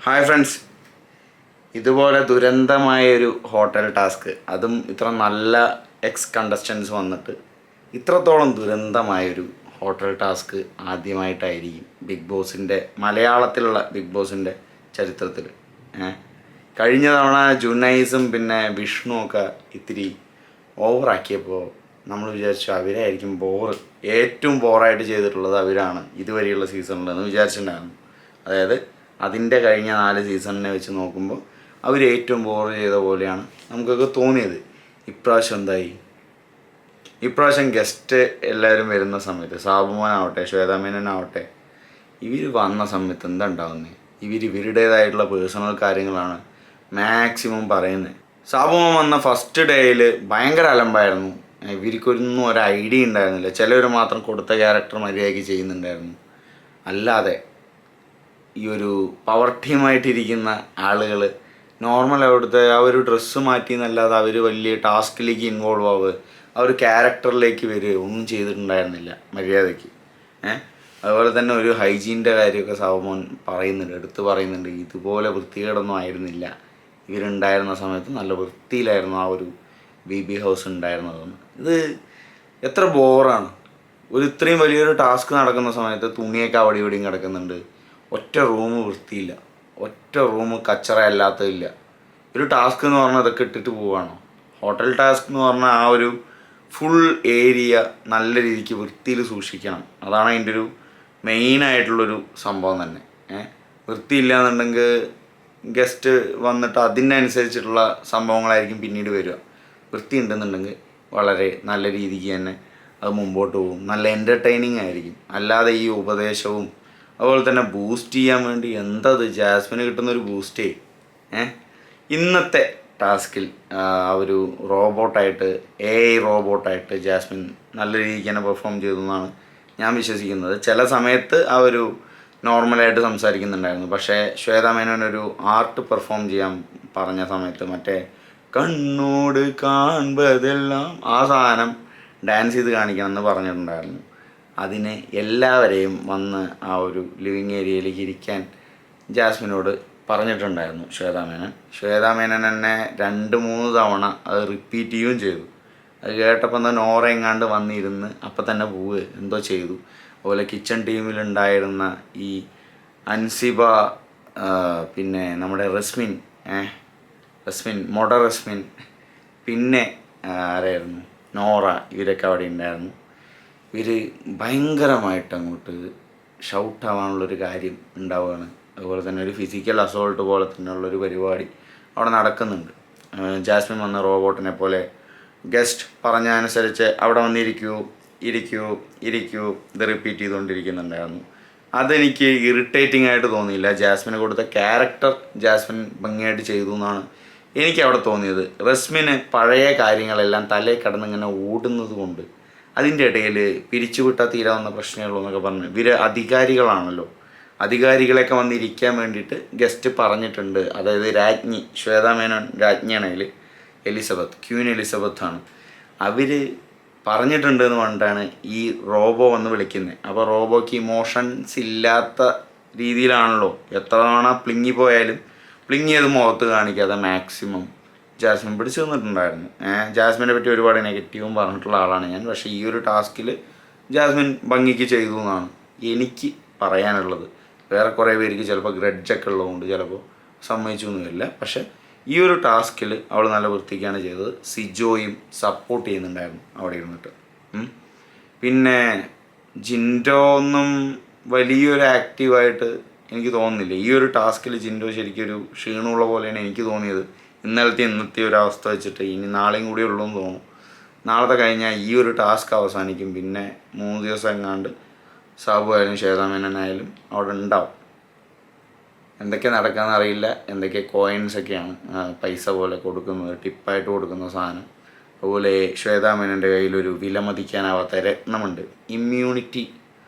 Hi friends, ഇതുപോലെ ദുരന്തമായൊരു hotel task, അതും ഇത്ര നല്ല എക്സ് കണ്ടസ്റ്റൻസ് വന്നിട്ട് ഇത്രത്തോളം ദുരന്തമായൊരു ഹോട്ടൽ ടാസ്ക് ആദ്യമായിട്ടായിരിക്കും ബിഗ് ബോസിൻ്റെ മലയാളത്തിലുള്ള ബിഗ് ബോസിൻ്റെ ചരിത്രത്തിൽ. കഴിഞ്ഞ തവണ ജുനൈസും പിന്നെ വിഷ്ണുവൊക്കെ ഇത്തിരി ഓവറാക്കിയപ്പോൾ നമ്മൾ വിചാരിച്ചു അവരായിരിക്കും ഏറ്റവും ബോറായിട്ട് ചെയ്തിട്ടുള്ളത് അവരാണ് ഇതുവരെയുള്ള സീസണിലെന്ന് വിചാരിച്ചിട്ടുണ്ടായിരുന്നു. അതായത് അതിൻ്റെ കഴിഞ്ഞ 4 സീസണിനെ വെച്ച് നോക്കുമ്പോൾ അവർ ഏറ്റവും ബോർ ചെയ്ത പോലെയാണ് നമുക്കൊക്കെ തോന്നിയത്. ഇപ്രാവശ്യം എന്തായി? ഇപ്രാവശ്യം ഗസ്റ്റ് എല്ലാവരും വരുന്ന സമയത്ത് സാബുമോനാവട്ടെ ശ്വേതാമേനോനാവട്ടെ ഇവർ വന്ന സമയത്ത് എന്താ ഉണ്ടാകുന്നത്? ഇവരുടേതായിട്ടുള്ള പേഴ്സണൽ കാര്യങ്ങളാണ് മാക്സിമം പറയുന്നത്. സാബുമോൻ വന്ന ഫസ്റ്റ് ഡേയിൽ ഭയങ്കര അലമ്പായിരുന്നു. ഇവർക്കൊന്നും ഒരു ഐഡിയ ഉണ്ടായിരുന്നില്ല. ചിലവർ മാത്രം കൊടുത്ത ക്യാരക്ടർ മര്യാദയ്ക്ക് ചെയ്യുന്നുണ്ടായിരുന്നു. അല്ലാതെ ഈ ഒരു പവർ ടീമായിട്ടിരിക്കുന്ന ആളുകൾ നോർമൽ അവിടുത്തെ ആ ഒരു ഡ്രസ്സ് മാറ്റി എന്നല്ലാതെ അവർ വലിയ ടാസ്കിലേക്ക് ഇൻവോൾവ് ആവുക, ആ ഒരു ക്യാരക്ടറിലേക്ക് വരിക ഒന്നും ചെയ്തിട്ടുണ്ടായിരുന്നില്ല മര്യാദയ്ക്ക്. അതുപോലെ തന്നെ ഒരു ഹൈജീൻ്റെ കാര്യമൊക്കെ സാബുമോൻ എടുത്ത് പറയുന്നുണ്ട്. ഇതുപോലെ വൃത്തികേടൊന്നും ആയിരുന്നില്ല ഇവരുണ്ടായിരുന്ന സമയത്ത്, നല്ല വൃത്തിയിലായിരുന്നു ആ ഒരു BB ഹൗസ് ഉണ്ടായിരുന്നതെന്ന്. ഇത് എത്ര ബോറാണ്! ഇത്രയും വലിയൊരു ടാസ്ക് നടക്കുന്ന സമയത്ത് തുണിയൊക്കെ അവിടെ ഇവിടെയും കിടക്കുന്നുണ്ട്. ഒറ്റ റൂം വൃത്തിയില്ല, ഒറ്റ റൂം കച്ചറ അല്ലാത്തതില്ല. ഒരു ടാസ്ക് എന്ന് പറഞ്ഞാൽ അതൊക്കെ ഇട്ടിട്ട് പോവുകയാണോ? ഹോട്ടൽ ടാസ്ക് എന്ന് പറഞ്ഞാൽ ആ ഒരു ഫുൾ ഏരിയ നല്ല രീതിക്ക് വൃത്തിയിൽ സൂക്ഷിക്കണം. അതാണ് അതിൻ്റെ ഒരു മെയിനായിട്ടുള്ളൊരു സംഭവം തന്നെ. വൃത്തിയില്ല എന്നുണ്ടെങ്കിൽ ഗസ്റ്റ് വന്നിട്ട് അതിനനുസരിച്ചിട്ടുള്ള സംഭവങ്ങളായിരിക്കും പിന്നീട് വരിക. വൃത്തി ഉണ്ടെന്നുണ്ടെങ്കിൽ വളരെ നല്ല രീതിക്ക് തന്നെ അത് മുമ്പോട്ട് പോകും, നല്ല എൻ്റർടൈനിങ് ആയിരിക്കും. അല്ലാതെ ഈ ഉപദേശവും അതുപോലെ തന്നെ ബൂസ്റ്റ് ചെയ്യാൻ വേണ്ടി എന്തത് ജാസ്മിന് കിട്ടുന്നൊരു ബൂസ്റ്റേ. ഇന്നത്തെ ടാസ്കിൽ ഒരു റോബോട്ടായിട്ട് AI റോബോട്ടായിട്ട് ജാസ്മിൻ നല്ല രീതിക്ക് തന്നെ പെർഫോം ചെയ്തു എന്നാണ് ഞാൻ വിശ്വസിക്കുന്നത്. ചില സമയത്ത് ആ ഒരു നോർമലായിട്ട് സംസാരിക്കുന്നുണ്ടായിരുന്നു. പക്ഷേ ശ്വേതാമേനോനൊരു ആർട്ട് പെർഫോം ചെയ്യാൻ പറഞ്ഞ സമയത്ത് മറ്റേ കണ്ണോട് കാണുമ്പതെല്ലാം ആ സാധനം ഡാൻസ് ചെയ്ത് കാണിക്കണമെന്ന് പറഞ്ഞിട്ടുണ്ടായിരുന്നു. അതിന് എല്ലാവരെയും വന്ന് ആ ഒരു ലിവിങ് ഏരിയയിലേക്ക് ഇരിക്കാൻ ജാസ്മിനോട് പറഞ്ഞിട്ടുണ്ടായിരുന്നു ശ്വേതാമേനൻ തന്നെ 2-3 തവണ അത് റിപ്പീറ്റ് ചെയ്യുകയും ചെയ്തു. അത് കേട്ടപ്പോൾ എന്താ നോറ എങ്ങാണ്ട് വന്നിരുന്ന് അപ്പം തന്നെ പോവുക എന്തോ ചെയ്തു. അതുപോലെ കിച്ചൺ ടീമിലുണ്ടായിരുന്ന ഈ അൻസിബ, പിന്നെ നമ്മുടെ റസ്മിൻ, റസ്മിൻ, പിന്നെ ആരായിരുന്നു, നോറ, ഇവരൊക്കെ അവിടെ ഉണ്ടായിരുന്നു. ഇവർ ഭയങ്കരമായിട്ട് അങ്ങോട്ട് ഷൗട്ടാവാനുള്ളൊരു കാര്യം ഉണ്ടാവുകയാണ്. അതുപോലെ തന്നെ ഒരു ഫിസിക്കൽ അസോൾട്ട് പോലെ തന്നെയുള്ളൊരു പരിപാടി അവിടെ നടക്കുന്നുണ്ട്. ജാസ്മിൻ വന്ന റോബോട്ടിനെ പോലെ ഗസ്റ്റ് പറഞ്ഞ അനുസരിച്ച് അവിടെ വന്നിരിക്കൂ ഇത് റിപ്പീറ്റ് ചെയ്തുകൊണ്ടിരിക്കുന്നുണ്ടായിരുന്നു. അതെനിക്ക് ഇറിറ്റേറ്റിംഗ് ആയിട്ട് തോന്നിയില്ല. ജാസ്മിന് കൊടുത്ത ക്യാരക്ടർ ജാസ്മിൻ ഭംഗിയായിട്ട് ചെയ്തു എന്നാണ് എനിക്ക് അവിടെ തോന്നിയത്. റസ്മിന് പഴയ കാര്യങ്ങളെല്ലാം തലയിൽ കിടന്നിങ്ങനെ ഓടുന്നത് കൊണ്ട് അതിൻ്റെ ഇടയിൽ പിരിച്ചുവിട്ടാൽ തീരാവുന്ന പ്രശ്നമുള്ളൂ എന്നൊക്കെ പറഞ്ഞു. ഇവർ അധികാരികളാണല്ലോ, അധികാരികളെയൊക്കെ വന്നിരിക്കാൻ വേണ്ടിയിട്ട് ഗസ്റ്റ് പറഞ്ഞിട്ടുണ്ട്. അതായത് രാജ്ഞി ശ്വേതാമേനോൻ രാജ്ഞിയാണ്, അതിൽ ക്വീൻ എലിസബത്താണ്. അവർ പറഞ്ഞിട്ടുണ്ട് എന്ന് പറഞ്ഞിട്ടാണ് ഈ റോബോ വന്ന് വിളിക്കുന്നത്. അപ്പോൾ റോബോയ്ക്ക് ഇമോഷൻസ് ഇല്ലാത്ത രീതിയിലാണല്ലോ എത്ര തവണ പ്ലിങ്ങിപ്പോയാലും പ്ലിങ്ങിയത് മുഖത്ത് കാണിക്കാതെ മാക്സിമം ജാസ്മിൻ പിടിച്ചു തന്നിട്ടുണ്ടായിരുന്നു. ജാസ്മിനെ പറ്റി ഒരുപാട് നെഗറ്റീവും പറഞ്ഞിട്ടുള്ള ആളാണ് ഞാൻ. പക്ഷേ ഈ ഒരു ടാസ്കിൽ ജാസ്മിൻ ഭംഗിക്ക് ചെയ്തു എന്നാണ് എനിക്ക് പറയാനുള്ളത്. വേറെ കുറേ പേർക്ക് ചിലപ്പോൾ ഗ്രഡ്ജൊക്കെ ഉള്ളതുകൊണ്ട് ചിലപ്പോൾ സമ്മതിച്ചൊന്നുമില്ല. പക്ഷേ ഈ ഒരു ടാസ്കിൽ അവൾ നല്ല വൃത്തിക്കാണ് ചെയ്തത്. സിജോയും സപ്പോർട്ട് ചെയ്യുന്നുണ്ടായിരുന്നു അവിടെ ഇരുന്നിട്ട്. പിന്നെ ജിൻഡോ ഒന്നും വലിയൊരു ആക്റ്റീവായിട്ട് എനിക്ക് തോന്നുന്നില്ല. ഈ ഒരു ടാസ്കിൽ ജിൻഡോ ശരിക്കൊരു ക്ഷീണമുള്ള പോലെയാണ് എനിക്ക് തോന്നിയത്. ഇന്നത്തെ ഒരു അവസ്ഥ വെച്ചിട്ട് ഇനി നാളെയും കൂടി ഉള്ളൂ എന്ന് തോന്നുന്നു. നാളത്തെ കഴിഞ്ഞാൽ ഈ ഒരു ടാസ്ക് അവസാനിക്കും. പിന്നെ 3 ദിവസം എങ്ങാണ്ട് സാബു ആയാലും ശ്വേതാമേനനായാലും അവിടെ ഉണ്ടാവും. എന്തൊക്കെ നടക്കാമെന്ന് അറിയില്ല. എന്തൊക്കെ കോയിൻസൊക്കെയാണ് പൈസ പോലെ കൊടുക്കുന്നത്, ടിപ്പായിട്ട് കൊടുക്കുന്ന സാധനം. അതുപോലെ ശ്വേതാമേനൻ്റെ കയ്യിലൊരു വിലമതിക്കാനാവാത്ത രത്നമുണ്ട്, ഇമ്മ്യൂണിറ്റി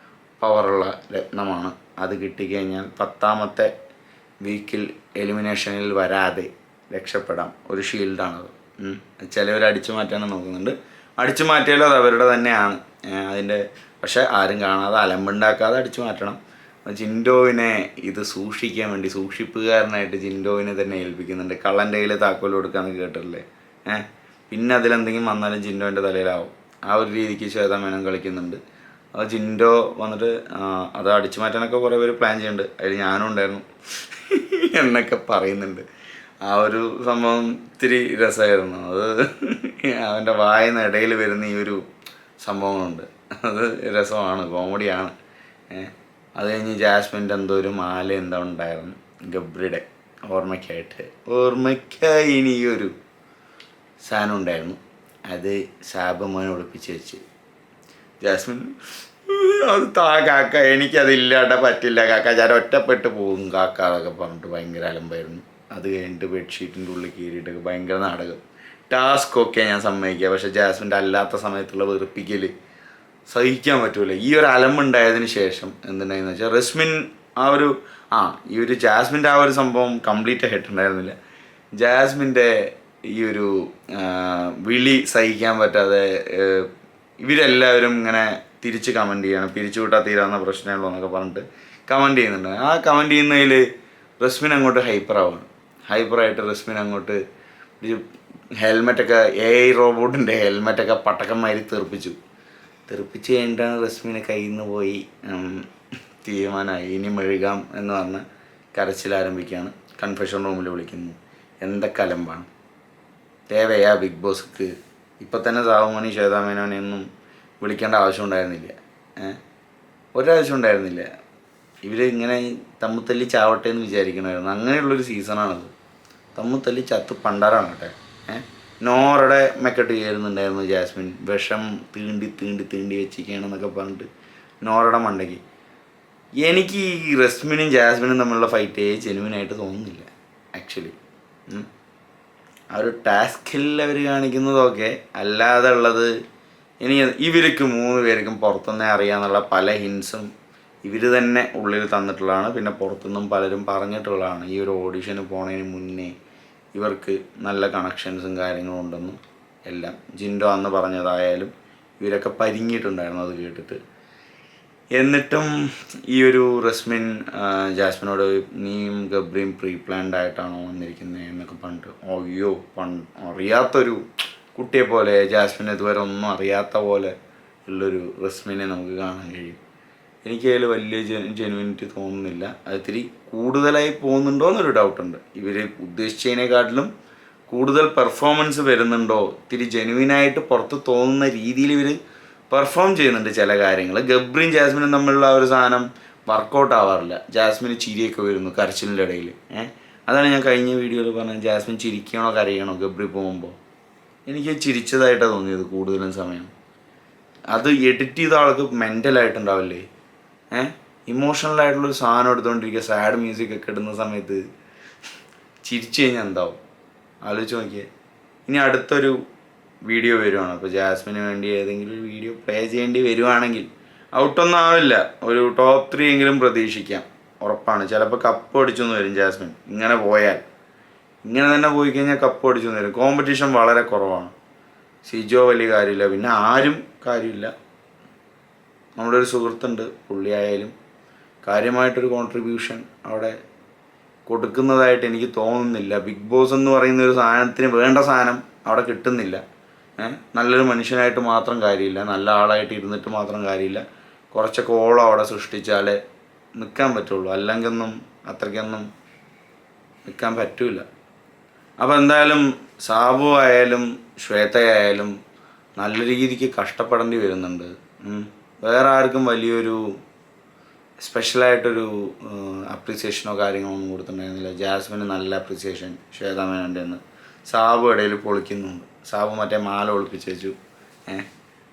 പവറുള്ള രത്നമാണ്. അത് കിട്ടിക്കഴിഞ്ഞാൽ 10ാമത്തെ വീക്കിൽ എലിമിനേഷനിൽ വരാതെ രക്ഷപ്പെടാം. ഒരു ഷീൽഡാണത്. ചിലവർ അടിച്ചു മാറ്റാനും നോക്കുന്നുണ്ട്. അടിച്ചു മാറ്റിയാലും അത് അവരുടെ തന്നെയാണ് അതിൻ്റെ. പക്ഷേ ആരും കാണാതെ അലമ്പുണ്ടാക്കാതെ അടിച്ചു മാറ്റണം. ജിൻഡോവിനെ ഇത് സൂക്ഷിക്കാൻ വേണ്ടി സൂക്ഷിപ്പുകാരനായിട്ട് ജിൻഡോവിനെ തന്നെ ഏൽപ്പിക്കുന്നുണ്ട്. കള്ളൻ്റെ കയ്യിൽ താക്കോൽ കൊടുക്കാന്ന് കേട്ടിട്ടില്ലേ? പിന്നെ അതിലെന്തെങ്കിലും വന്നാലും ജിൻഡോൻ്റെ തലയിലാവും. ആ ഒരു രീതിക്ക് ശ്വേതാമേനോൻ കളിക്കുന്നുണ്ട്. അപ്പോൾ ജിൻഡോ വന്നിട്ട് അത് അടിച്ചു മാറ്റാനൊക്കെ കുറേ പേര് പ്ലാൻ ചെയ്യുന്നുണ്ട്. അതിൽ ഞാനും ഉണ്ടായിരുന്നു എന്നൊക്കെ പറയുന്നുണ്ട്. ആ ഒരു സംഭവം ഇത്തിരി രസമായിരുന്നു. അത് അവൻ്റെ വായന്ന് ഇടയിൽ വരുന്ന ഈ ഒരു സംഭവങ്ങളുണ്ട്, അത് രസമാണ്, കോമഡിയാണ്. അത് കഴിഞ്ഞ് ജാസ്മിൻ്റെ എന്തോ ഒരു മാല എന്താ ഉണ്ടായിരുന്നു ഗബ്രിയുടെ ഓർമ്മയ്ക്കായി ഇനി ഈ ഒരു സാധനം ഉണ്ടായിരുന്നു. അത് സാബ് മോനെ ഒളിപ്പിച്ച് വെച്ച് ജാസ്മിൻ അത് കാക്ക എനിക്കതില്ലാണ്ട പറ്റില്ല കാക്ക, ഞാൻ ഒറ്റപ്പെട്ട് പോകും കാക്ക എന്നൊക്കെ പറഞ്ഞിട്ട് ഭയങ്കര അലമ്പായിരുന്നു. അത് കഴിഞ്ഞിട്ട് ബെഡ്ഷീറ്റിൻ്റെ ഉള്ളിൽ കീറിയിട്ടൊക്കെ ഭയങ്കര നാടകം. ടാസ്ക് ഒക്കെ ഞാൻ സമ്മതിക്കുക, പക്ഷേ ജാസ്മിൻ്റെ അല്ലാത്ത സമയത്തുള്ള വെറുപ്പിക്കൽ സഹിക്കാൻ പറ്റൂല. ഈ ഒരു അലമ്പുണ്ടായതിന് ശേഷം എന്തുണ്ടായെന്ന് വെച്ചാൽ റസ്മിൻ ഈ ഒരു ജാസ്മിൻ്റെ ആ ഒരു സംഭവം കംപ്ലീറ്റ് ആയിട്ടുണ്ടായിരുന്നില്ല. ജാസ്മിൻ്റെ ഈ ഒരു വിളി സഹിക്കാൻ പറ്റാതെ ഇവരെല്ലാവരും ഇങ്ങനെ തിരിച്ച് കമൻറ്റ് ചെയ്യണം, പിരിച്ചു വിട്ടാൽ തീരാവുന്ന പ്രശ്നമുള്ളൂ എന്നൊക്കെ പറഞ്ഞിട്ട് കമൻറ്റ് ചെയ്യുന്നുണ്ട്. ആ കമൻറ്റ് ചെയ്യുന്നതിൽ റസ്മിൻ അങ്ങോട്ട് ഹൈപ്പറായിട്ട് റസ്മിൻ അങ്ങോട്ട് ഹെൽമെറ്റൊക്കെ റോബോട്ടിൻ്റെ ഹെൽമെറ്റൊക്കെ പട്ടക്കന്മാരി തെറിപ്പിച്ച് കഴിഞ്ഞിട്ടാണ് റസ്മിനെ കയ്യിൽ നിന്ന് പോയി തീരുമാനമായി ഇനി മെഴുകാം എന്ന് പറഞ്ഞ് കരച്ചിൽ ആരംഭിക്കുകയാണ്. കൺഫെഷൻ റൂമിൽ വിളിക്കുന്നു. എന്തൊക്കെ അലമ്പാണ് തേവയാ ബിഗ് ബോസ്ക്ക്. ഇപ്പം തന്നെ സാവുമണി ശ്വേതാമേനോനെയൊന്നും വിളിക്കേണ്ട ആവശ്യം ഉണ്ടായിരുന്നില്ല, ഒരാവശ്യം ഉണ്ടായിരുന്നില്ല. ഇവർ ഇങ്ങനെ തമ്മിത്തല്ലി ചാവട്ടെ എന്ന് വിചാരിക്കണമായിരുന്നു. അങ്ങനെയുള്ളൊരു സീസണാണത്. തമ്മിത്തല്ലി ചത്ത് പണ്ടാറാണ് കേട്ടെ. നോറയുടെ മെക്കെട്ട് കയറുന്നുണ്ടായിരുന്നു ജാസ്മിൻ, വിഷം തീണ്ടി വെച്ചിരിക്കുകയാണെന്നൊക്കെ പറഞ്ഞിട്ട് നോറയുടെ മണ്ടയ്ക്ക്. എനിക്ക് ഈ റസ്മിനും ജാസ്മിനും തമ്മിലുള്ള ഫൈറ്റ് ജെനുവിനായിട്ട് തോന്നുന്നില്ല ആക്ച്വലി. ആ ഒരു ടാസ്കിൽ അവർ കാണിക്കുന്നതൊക്കെ അല്ലാതെ ഉള്ളത് ഇവർക്ക് 3 പേർക്കും പുറത്തുനിന്നേ അറിയാമെന്നുള്ള പല ഹിൻസും ഇവർ തന്നെ ഉള്ളിൽ തന്നിട്ടുള്ളതാണ്. പിന്നെ പുറത്തുനിന്നും പലരും പറഞ്ഞിട്ടുള്ളതാണ് ഈ ഒരു ഓഡിഷന് പോണതിന് മുന്നേ ഇവർക്ക് നല്ല കണക്ഷൻസും കാര്യങ്ങളും ഉണ്ടെന്നും എല്ലാം. ജിൻഡോ അന്ന് പറഞ്ഞതായാലും ഇവരൊക്കെ പരിങ്ങിയിട്ടുണ്ടായിരുന്നു അത് കേട്ടിട്ട്. എന്നിട്ടും ഈ ഒരു റസ്മിൻ ജാസ്മിനോട് നീയും ഗബ്രിയും പ്രീ പ്ലാൻഡ് ആയിട്ടാണോ വന്നിരിക്കുന്നത് എന്നൊക്കെ പറഞ്ഞിട്ട്, അയ്യോ അറിയാത്തൊരു കുട്ടിയെ പോലെ, ജാസ്മിൻ ഇതുവരെ ഒന്നും അറിയാത്ത പോലെ ഉള്ളൊരു റസ്മിനെ നമുക്ക് കാണാൻ കഴിയും. എനിക്ക് അതിൽ വലിയ ജെനുവിനിറ്റി തോന്നുന്നില്ല. അത് ഇത്തിരി കൂടുതലായി പോകുന്നുണ്ടോ എന്നൊരു ഡൗട്ടുണ്ട്. ഇവർ ഉദ്ദേശിച്ചതിനെക്കാട്ടിലും കൂടുതൽ പെർഫോമൻസ് വരുന്നുണ്ടോ, ഇത്തിരി ജെനുവിനായിട്ട് പുറത്ത് തോന്നുന്ന രീതിയിൽ ഇവർ പെർഫോം ചെയ്യുന്നുണ്ട് ചില കാര്യങ്ങൾ. ഗബ്രിയും ജാസ്മിനും തമ്മിലുള്ള ഒരു സാധനം വർക്കൗട്ട് ആവാറില്ല. ജാസ്മിന് ചിരിയൊക്കെ വരുന്നു കരച്ചിലിൻ്റെ ഇടയിൽ. അതാണ് ഞാൻ കഴിഞ്ഞ വീഡിയോയിൽ പറഞ്ഞത്, ജാസ്മിൻ ചിരിക്കണോ കരയണോ ഗബ്രി പോകുമ്പോൾ. എനിക്ക് ചിരിച്ചതായിട്ടാണ് തോന്നിയത് കൂടുതലും സമയം. അത് എഡിറ്റ് ചെയ്ത ആൾക്ക് മെൻ്റലായിട്ടുണ്ടാവില്ലേ, ഇമോഷണലായിട്ടുള്ളൊരു സാധനം എടുത്തുകൊണ്ടിരിക്കുക, സാഡ് മ്യൂസിക് ഒക്കെ ഇടുന്ന സമയത്ത് ചിരിച്ചു കഴിഞ്ഞാൽ എന്താവും ആലോചിച്ച് നോക്കിയേ. ഇനി അടുത്തൊരു വീഡിയോ വരുവാണ്, അപ്പോൾ ജാസ്മിന് വേണ്ടി ഏതെങ്കിലും ഒരു വീഡിയോ പ്ലേ ചെയ്യേണ്ടി വരുവാണെങ്കിൽ ഔട്ടൊന്നും ആവില്ല, ഒരു ടോപ്പ് 3 എങ്കിലും പ്രതീക്ഷിക്കാം, ഉറപ്പാണ്. ചിലപ്പോൾ കപ്പ് അടിച്ചൊന്നും വരും ജാസ്മിൻ. ഇങ്ങനെ തന്നെ പോയി കഴിഞ്ഞാൽ കപ്പ് അടിച്ചൊന്നും വരും. കോമ്പറ്റീഷൻ വളരെ കുറവാണ്. സിജോ വലിയ കാര്യമില്ല, പിന്നെ ആരും കാര്യമില്ല. നമ്മുടെ ഒരു സുഹൃത്തുണ്ട്, പുള്ളിയായാലും കാര്യമായിട്ടൊരു കോൺട്രിബ്യൂഷൻ അവിടെ കൊടുക്കുന്നതായിട്ട് എനിക്ക് തോന്നുന്നില്ല. ബിഗ് ബോസ് എന്ന് പറയുന്ന ഒരു സാധനത്തിന് വേണ്ട സാധനം അവിടെ കിട്ടുന്നില്ല. നല്ലൊരു മനുഷ്യനായിട്ട് മാത്രം കാര്യമില്ല, നല്ല ആളായിട്ട് ഇരുന്നിട്ട് മാത്രം കാര്യമില്ല. കുറച്ചൊക്കെ ഓളം അവിടെ സൃഷ്ടിച്ചാലേ നിൽക്കാൻ പറ്റുള്ളൂ, അല്ലെങ്കിൽ ഒന്നും അത്രയ്ക്കൊന്നും നിൽക്കാൻ പറ്റില്ല. അപ്പോൾ എന്തായാലും സാബു ആയാലും ശ്വേതയായാലും നല്ല രീതിക്ക് കഷ്ടപ്പെടേണ്ടി വരുന്നുണ്ട്. വേറെ ആർക്കും വലിയൊരു സ്പെഷ്യലായിട്ടൊരു അപ്രീസിയേഷനോ കാര്യങ്ങളോ ഒന്നും കൊടുത്തിട്ടുണ്ടായിരുന്നില്ല. ജാസ്മിന് നല്ല അപ്രീസിയേഷൻ ശ്വേതാമേനോൻ്റെ നിന്ന്. സാബു ഇടയിൽ പൊളിക്കുന്നുണ്ട്. സാബു മറ്റേ മാല ഒളിപ്പിച്ച് വെച്ചു,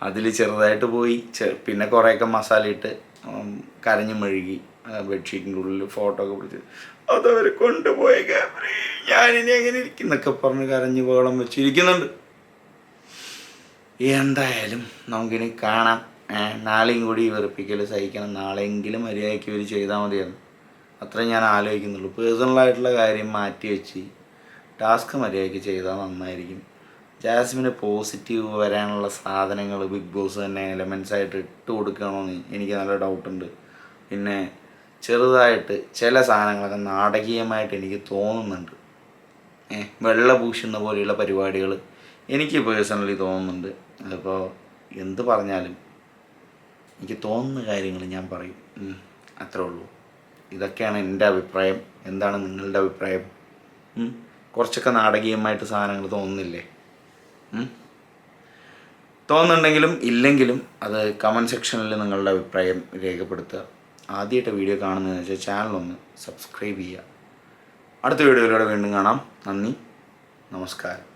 അതിൽ ചെറുതായിട്ട് പോയി, പിന്നെ കുറേയൊക്കെ മസാല ഇട്ട് കരഞ്ഞു മെഴുകി ബെഡ്ഷീറ്റിൻ്റെ ഉള്ളിൽ ഫോട്ടോ ഒക്കെ പിടിച്ച് അതവർ കൊണ്ടുപോയ ഗബ്രി ഞാനിനി എങ്ങനെ ഇരിക്കുന്നൊക്കെ പറഞ്ഞ് കരഞ്ഞ് ബഹളം വെച്ചിരിക്കുന്നുണ്ട്. എന്തായാലും നമുക്കിനി കാണാം. നാളെയും കൂടി വെറുപ്പിക്കൽ സഹിക്കണം. നാളെയെങ്കിലും മര്യാദയ്ക്ക് ഇവർ ചെയ്താൽ മതിയായിരുന്നു, അത്രയും ഞാൻ ആലോചിക്കുന്നുള്ളൂ. പേഴ്സണലായിട്ടുള്ള കാര്യം മാറ്റി വെച്ച് ടാസ്ക് മര്യാദയ്ക്ക് ചെയ്താൽ നന്നായിരിക്കും. ജാസ്മിന് പോസിറ്റീവ് വരാനുള്ള സാധനങ്ങൾ ബിഗ് ബോസ് തന്നെ എലമെൻസ് ആയിട്ട് ഇട്ട് കൊടുക്കണമെന്ന് എനിക്ക് നല്ല ഡൗട്ടുണ്ട്. പിന്നെ ചെറുതായിട്ട് ചില സാധനങ്ങളൊക്കെ നാടകീയമായിട്ട് എനിക്ക് തോന്നുന്നുണ്ട്. വെള്ള പൂശുന്ന പോലെയുള്ള പരിപാടികൾ എനിക്ക് പേഴ്സണലി തോന്നുന്നുണ്ട്. അതിപ്പോൾ എന്ത് പറഞ്ഞാലും എനിക്ക് തോന്നുന്ന കാര്യങ്ങൾ ഞാൻ പറയും, അത്രേ ഉള്ളൂ. ഇതൊക്കെയാണ് എൻ്റെ അഭിപ്രായം. എന്താണ് നിങ്ങളുടെ അഭിപ്രായം? കുറച്ചൊക്കെ നാടകീയമായിട്ട് സാധനങ്ങൾ തോന്നുന്നില്ലേ? തോന്നുന്നുണ്ടെങ്കിലും ഇല്ലെങ്കിലും അത് കമൻറ്റ് സെക്ഷനിൽ നിങ്ങളുടെ അഭിപ്രായം രേഖപ്പെടുത്തുക. ആദ്യമായിട്ട് വീഡിയോ കാണുന്നതെന്ന് വെച്ചാൽ ചാനലൊന്ന് സബ്സ്ക്രൈബ് ചെയ്യുക. അടുത്ത വീഡിയോയിലൂടെ വീണ്ടും കാണാം. നന്ദി, നമസ്കാരം.